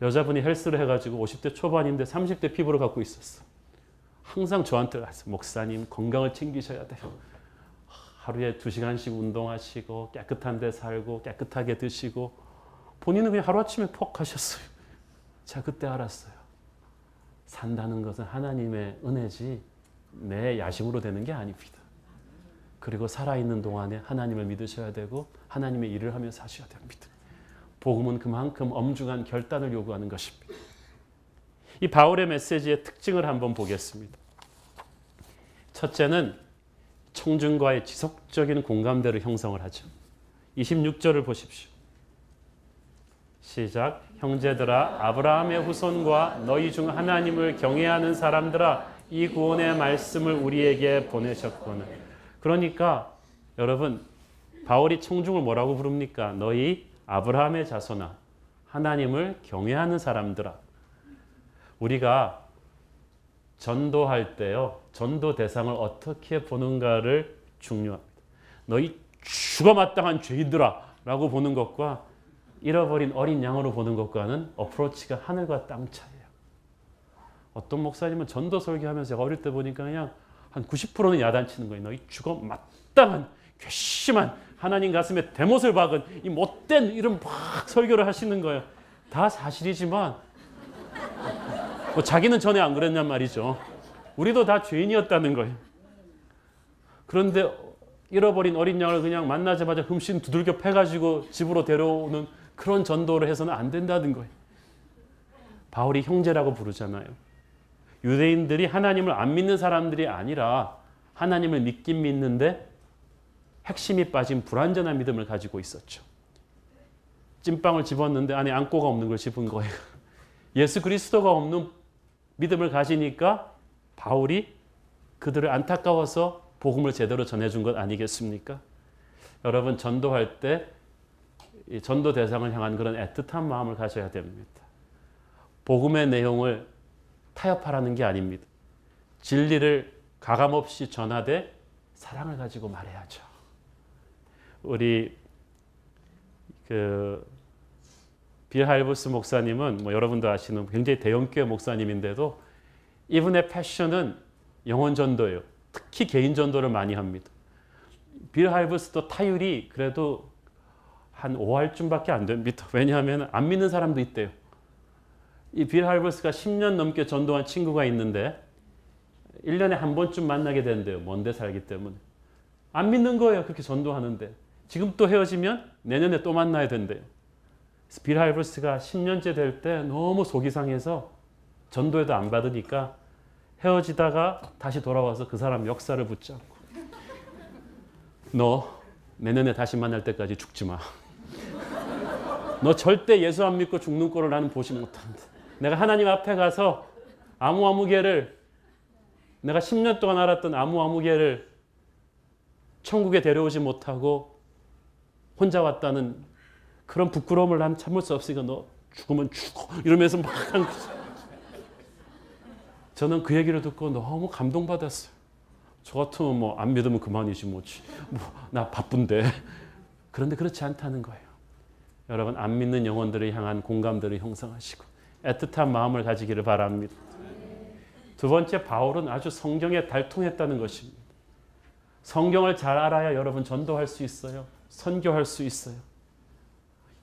여자분이 헬스를 해가지고 50대 초반인데 30대 피부를 갖고 있었어. 항상 저한테 갔어요. 목사님 건강을 챙기셔야 돼요. 하루에 2시간씩 운동하시고 깨끗한 데 살고 깨끗하게 드시고 본인은 그냥 하루아침에 퍽 하셨어요. 제가 그때 알았어요. 산다는 것은 하나님의 은혜지 내 야심으로 되는 게 아닙니다. 그리고 살아있는 동안에 하나님을 믿으셔야 되고 하나님의 일을 하며 사셔야 됩니다. 복음은 그만큼 엄중한 결단을 요구하는 것입니다. 이 바울의 메시지의 특징을 한번 보겠습니다. 첫째는 청중과의 지속적인 공감대를 형성을 하죠. 26절을 보십시오. 시작. 형제들아 아브라함의 후손과 너희 중 하나님을 경외하는 사람들아 이 구원의 말씀을 우리에게 보내셨구나. 그러니까 여러분 바울이 청중을 뭐라고 부릅니까? 너희 아브라함의 자손아 하나님을 경외하는 사람들아. 우리가 전도할 때요. 전도 대상을 어떻게 보는가를 중요합니다. 너희 죽어 마땅한 죄인들아 라고 보는 것과 잃어버린 어린 양으로 보는 것과는 어프로치가 하늘과 땅 차이예요. 어떤 목사님은 전도 설교하면서 제가 어릴 때 보니까 그냥 한 90%는 야단치는 거예요. 너희 죽어 마땅한 괘씸한 하나님 가슴에 대못을 박은 이 못된 이런 막 설교를 하시는 거예요. 다 사실이지만 뭐 자기는 전에 안 그랬냔 말이죠. 우리도 다 죄인이었다는 거예요. 그런데 잃어버린 어린 양을 그냥 만나자마자 흠씬 두들겨 패가지고 집으로 데려오는 그런 전도를 해서는 안 된다는 거예요. 바울이 형제라고 부르잖아요. 유대인들이 하나님을 안 믿는 사람들이 아니라 하나님을 믿긴 믿는데 핵심이 빠진 불완전한 믿음을 가지고 있었죠. 찐빵을 집었는데 안에 안고가 없는 걸 집은 거예요. 예수 그리스도가 없는 믿음을 가지니까 바울이 그들을 안타까워서 복음을 제대로 전해준 것 아니겠습니까? 여러분 전도할 때 전도 대상을 향한 그런 애틋한 마음을 가져야 됩니다. 복음의 내용을 타협하라는 게 아닙니다. 진리를 가감없이 전하되 사랑을 가지고 말해야죠. 우리 빌 할버스 목사님은 뭐 여러분도 아시는 굉장히 대형교회 목사님인데도 이분의 패션은 영혼 전도예요. 특히 개인 전도를 많이 합니다. 빌 할버스도 타율이 그래도 한 5할쯤밖에 안 됩니다. 왜냐하면 안 믿는 사람도 있대요. 이 빌 할버스가 10년 넘게 전도한 친구가 있는데 1년에 한 번쯤 만나게 된대요. 먼데 살기 때문에. 안 믿는 거예요. 그렇게 전도하는데. 지금 또 헤어지면 내년에 또 만나야 된대요. 그래서 빌 할버스가 10년째 될 때 너무 속이 상해서 전도에도 안 받으니까 헤어지다가 다시 돌아와서 그 사람 역사를 붙잡고 너 내년에 다시 만날 때까지 죽지 마. 너 절대 예수 안 믿고 죽는 꼴을 나는 보지 못한다. 내가 하나님 앞에 가서 아무개를 내가 10년 동안 알았던 아무개를 천국에 데려오지 못하고 혼자 왔다는 그런 부끄러움을 난 참을 수 없으니까 너 죽으면 죽어 이러면서 막 저는 그 얘기를 듣고 너무 감동받았어요. 저 같으면 뭐 안 믿으면 그만이지 뭐지. 나 바쁜데. 그런데 그렇지 않다는 거예요. 여러분 안 믿는 영혼들을 향한 공감대를 형성하시고 애틋한 마음을 가지기를 바랍니다. 두 번째 바울은 아주 성경에 달통했다는 것입니다. 성경을 잘 알아야 여러분 전도할 수 있어요. 선교할 수 있어요.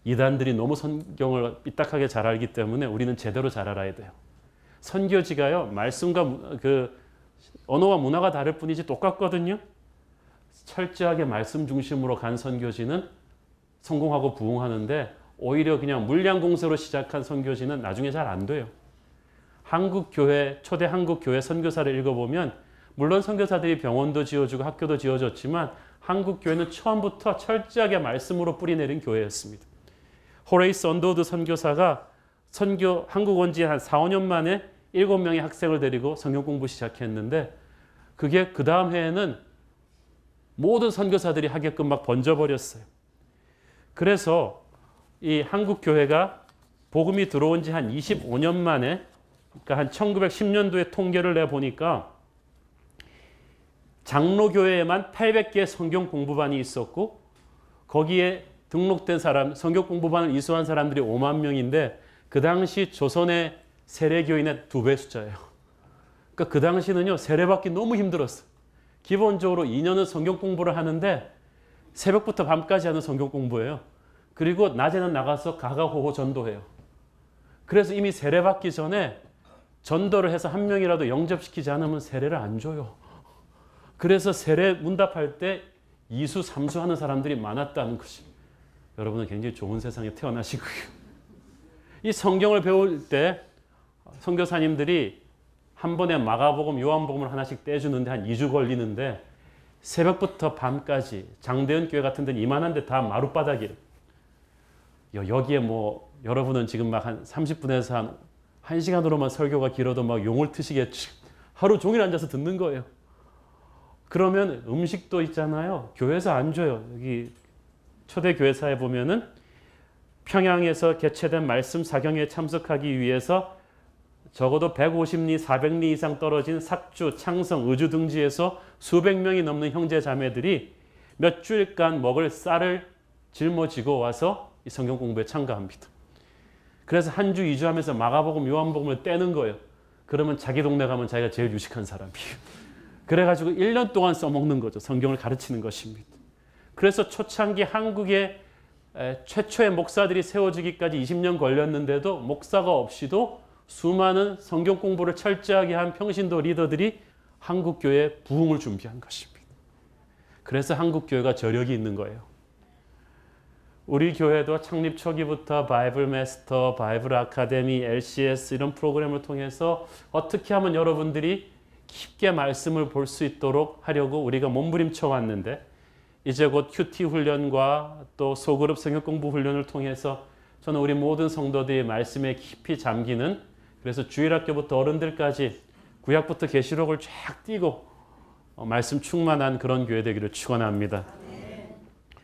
이단들이 너무 성경을 삐딱하게 잘 알기 때문에 우리는 제대로 잘 알아야 돼요. 선교지가요. 말씀과 언어와 문화가 다를 뿐이지 똑같거든요. 철저하게 말씀 중심으로 간 선교지는 성공하고 부흥하는데 오히려 그냥 물량 공세로 시작한 선교지는 나중에 잘 안 돼요. 한국 교회, 초대 한국 교회 선교사를 읽어보면 물론 선교사들이 병원도 지어주고 학교도 지어줬지만 한국 교회는 처음부터 철저하게 말씀으로 뿌리내린 교회였습니다. 호레이스 언더우드 선교사가 선교 한국 온 지 한 4, 5년 만에 7명의 학생을 데리고 성경 공부 시작했는데 그게 그 다음 해에는 모든 선교사들이 하게끔 막 번져버렸어요. 그래서 이 한국 교회가 복음이 들어온 지 한 25년 만에, 그러니까 한 1910년도에 통계를 내보니까 장로교회에만 800개 성경 공부반이 있었고 거기에 등록된 사람, 성경 공부반을 이수한 사람들이 5만 명인데 그 당시 조선의 세례교인의 2배 숫자예요. 그러니까 그 당시는요, 세례받기 너무 힘들었어요. 기본적으로 2년은 성경 공부를 하는데 새벽부터 밤까지 하는 성경 공부예요. 그리고 낮에는 나가서 가가호호 전도해요. 그래서 이미 세례받기 전에 전도를 해서 한 명이라도 영접시키지 않으면 세례를 안 줘요. 그래서 세례 문답할 때 2수, 3수 하는 사람들이 많았다는 것이. 여러분은 굉장히 좋은 세상에 태어나시고요. 이 성경을 배울 때 선교사님들이 한 번에 마가복음, 요한복음을 하나씩 떼주는데 한 2주 걸리는데 새벽부터 밤까지 장대현 교회 같은 데는 이만한데 다 마룻바닥이에요. 여기에 뭐 여러분은 지금 막 한 30분에서 한 1시간으로만 설교가 길어도 막 용을 트시겠지. 하루 종일 앉아서 듣는 거예요. 그러면 음식도 있잖아요. 교회에서 안 줘요. 여기 초대 교회사에 보면은 평양에서 개최된 말씀 사경에 참석하기 위해서 적어도 150리, 400리 이상 떨어진 삭주, 창성, 의주 등지에서 수백 명이 넘는 형제 자매들이 몇 주일간 먹을 쌀을 짊어지고 와서 이 성경 공부에 참가합니다. 그래서 한 주, 2주 하면서 마가복음, 요한복음을 떼는 거예요. 그러면 자기 동네 가면 자기가 제일 유식한 사람이에요. 그래가지고 1년 동안 써먹는 거죠. 성경을 가르치는 것입니다. 그래서 초창기 한국의 최초의 목사들이 세워지기까지 20년 걸렸는데도 목사가 없이도 수많은 성경 공부를 철저하게 한 평신도 리더들이 한국교회의 부흥을 준비한 것입니다. 그래서 한국교회가 저력이 있는 거예요. 우리 교회도 창립 초기부터 바이블 마스터, 바이블 아카데미, LCS 이런 프로그램을 통해서 어떻게 하면 여러분들이 깊게 말씀을 볼 수 있도록 하려고 우리가 몸부림쳐 왔는데 이제 곧 QT 훈련과 또 소그룹 성경 공부 훈련을 통해서 저는 우리 모든 성도들이 말씀에 깊이 잠기는, 그래서 주일학교부터 어른들까지 구약부터 계시록을 쫙 띄고 말씀 충만한 그런 교회 되기를 축원합니다.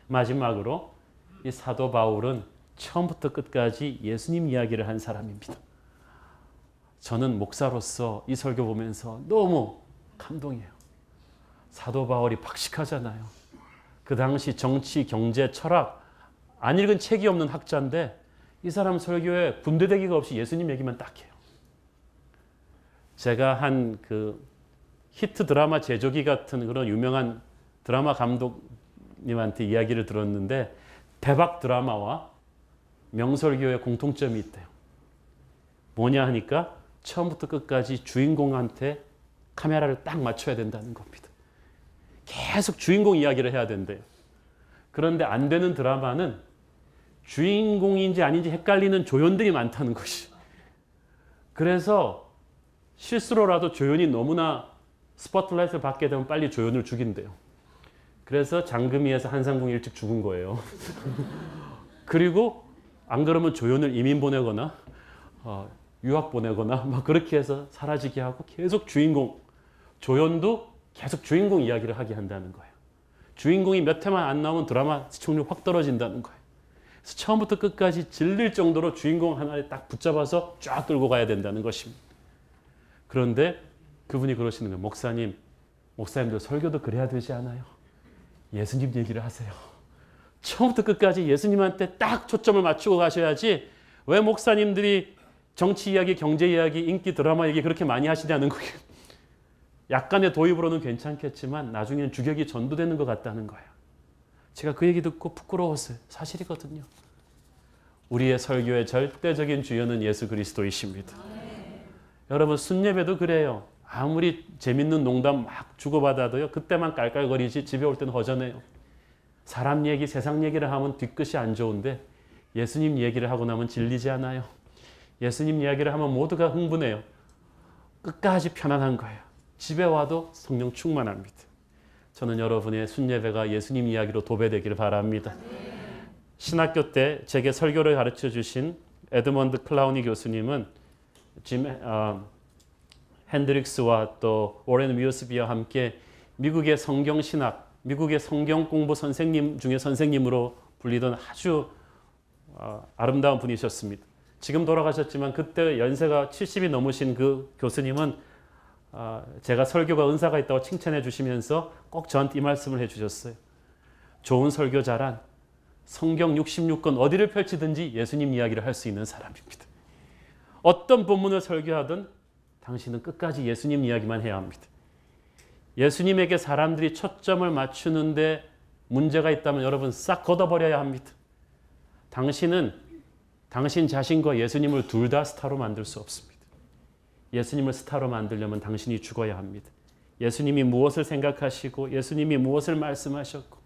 마지막으로 이 사도 바울은 처음부터 끝까지 예수님 이야기를 한 사람입니다. 저는 목사로서 이 설교 보면서 너무 감동이에요. 사도 바울이 박식하잖아요. 그 당시 정치, 경제, 철학 안 읽은 책이 없는 학자인데 이 사람 설교에 군데대기가 없이 예수님 얘기만 딱 해요. 제가 한 그 히트 드라마 제조기 같은 그런 유명한 드라마 감독님한테 이야기를 들었는데 대박 드라마와 명설교의 공통점이 있대요. 뭐냐 하니까 처음부터 끝까지 주인공한테 카메라를 딱 맞춰야 된다는 겁니다. 계속 주인공 이야기를 해야 된대요. 그런데 안 되는 드라마는 주인공인지 아닌지 헷갈리는 조연들이 많다는 것이. 그래서 실수로라도 조연이 너무나 스포트라이트를 받게 되면 빨리 조연을 죽인대요. 그래서 장금희에서 한상궁이 일찍 죽은 거예요. 그리고 안 그러면 조연을 이민 보내거나 유학 보내거나 막 그렇게 해서 사라지게 하고 계속 주인공, 조연도 계속 주인공 이야기를 하게 한다는 거예요. 주인공이 몇 회만 안 나오면 드라마 시청률 확 떨어진다는 거예요. 그래서 처음부터 끝까지 질릴 정도로 주인공 하나에 딱 붙잡아서 쫙 끌고 가야 된다는 것입니다. 그런데 그분이 그러시는 거예요. 목사님들 설교도 그래야 되지 않아요? 예수님 얘기를 하세요. 처음부터 끝까지 예수님한테 딱 초점을 맞추고 가셔야지 왜 목사님들이 정치 이야기, 경제 이야기, 인기 드라마 얘기 그렇게 많이 하시냐는 거예요. 약간의 도입으로는 괜찮겠지만 나중에는 주객이 전도되는 것 같다는 거예요. 제가 그 얘기 듣고 부끄러웠어요. 사실이거든요. 우리의 설교의 절대적인 주연은 예수 그리스도이십니다. 여러분 순예배도 그래요. 아무리 재밌는 농담 막 주고받아도요. 그때만 깔깔거리지 집에 올 때는 허전해요. 사람 얘기, 세상 얘기를 하면 뒤끝이 안 좋은데 예수님 얘기를 하고 나면 질리지 않아요. 예수님 이야기를 하면 모두가 흥분해요. 끝까지 편안한 거예요. 집에 와도 성령 충만합니다. 저는 여러분의 순예배가 예수님 이야기로 도배되기를 바랍니다. 신학교 때 제게 설교를 가르쳐 주신 에드먼드 클라우니 교수님은 짐 핸드릭스와 또 오렌 뮤어스비와 함께 미국의 성경신학, 미국의 성경 공부 선생님 중에 선생님으로 불리던 아주 아름다운 분이셨습니다. 지금 돌아가셨지만 그때 연세가 70이 넘으신 그 교수님은 제가 설교가 은사가 있다고 칭찬해 주시면서 꼭 저한테 이 말씀을 해주셨어요. 좋은 설교자란 성경 66권 어디를 펼치든지 예수님 이야기를 할 수 있는 사람입니다. 어떤 본문을 설교하든 당신은 끝까지 예수님 이야기만 해야 합니다. 예수님에게 사람들이 초점을 맞추는데 문제가 있다면 여러분 싹 걷어버려야 합니다. 당신은 당신 자신과 예수님을 둘 다 스타로 만들 수 없습니다. 예수님을 스타로 만들려면 당신이 죽어야 합니다. 예수님이 무엇을 생각하시고 예수님이 무엇을 말씀하셨고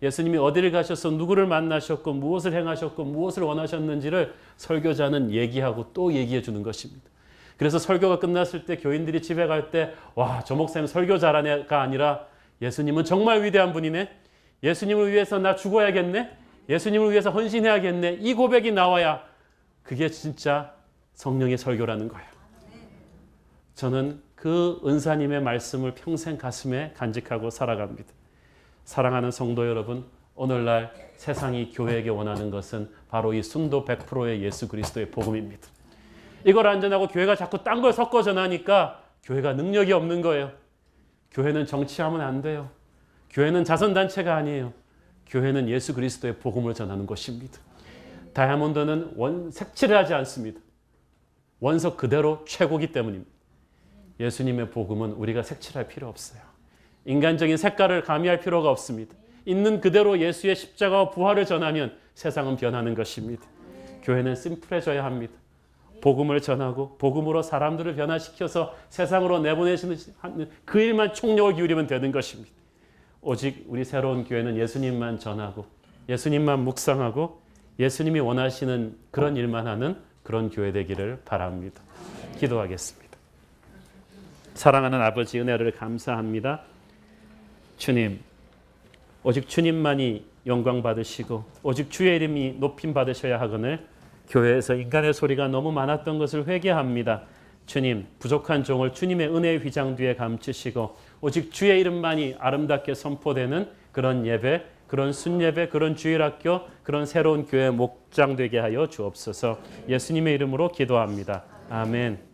예수님이 어디를 가셔서 누구를 만나셨고 무엇을 행하셨고 무엇을 원하셨는지를 설교자는 얘기하고 또 얘기해 주는 것입니다. 그래서 설교가 끝났을 때 교인들이 집에 갈 때 와, 저 목사님 설교 잘하네가 아니라 예수님은 정말 위대한 분이네. 예수님을 위해서 나 죽어야겠네. 예수님을 위해서 헌신해야겠네. 이 고백이 나와야 그게 진짜 성령의 설교라는 거예요. 저는 그 은사님의 말씀을 평생 가슴에 간직하고 살아갑니다. 사랑하는 성도 여러분, 오늘날 세상이 교회에게 원하는 것은 바로 이 순도 100%의 예수 그리스도의 복음입니다. 이걸 안 전하고 교회가 자꾸 딴 걸 섞어 전하니까 교회가 능력이 없는 거예요. 교회는 정치하면 안 돼요. 교회는 자선단체가 아니에요. 교회는 예수 그리스도의 복음을 전하는 것입니다. 다이아몬드는 색칠을 하지 않습니다. 원석 그대로 최고기 때문입니다. 예수님의 복음은 우리가 색칠할 필요 없어요. 인간적인 색깔을 가미할 필요가 없습니다. 있는 그대로 예수의 십자가와 부활을 전하면 세상은 변하는 것입니다. 교회는 심플해져야 합니다. 복음을 전하고 복음으로 사람들을 변화시켜서 세상으로 내보내시는 그 일만 총력을 기울이면 되는 것입니다. 오직 우리 새로운 교회는 예수님만 전하고 예수님만 묵상하고 예수님이 원하시는 그런 일만 하는 그런 교회 되기를 바랍니다. 기도하겠습니다. 사랑하는 아버지, 은혜를 감사합니다. 주님, 오직 주님만이 영광 받으시고 오직 주의 이름이 높임 받으셔야 하거늘 교회에서 인간의 소리가 너무 많았던 것을 회개합니다. 주님, 부족한 종을 주님의 은혜의 휘장 뒤에 감추시고 오직 주의 이름만이 아름답게 선포되는 그런 예배, 그런 순예배, 그런 주일학교, 그런 새로운 교회 목장 되게 하여 주옵소서. 예수님의 이름으로 기도합니다. 아멘.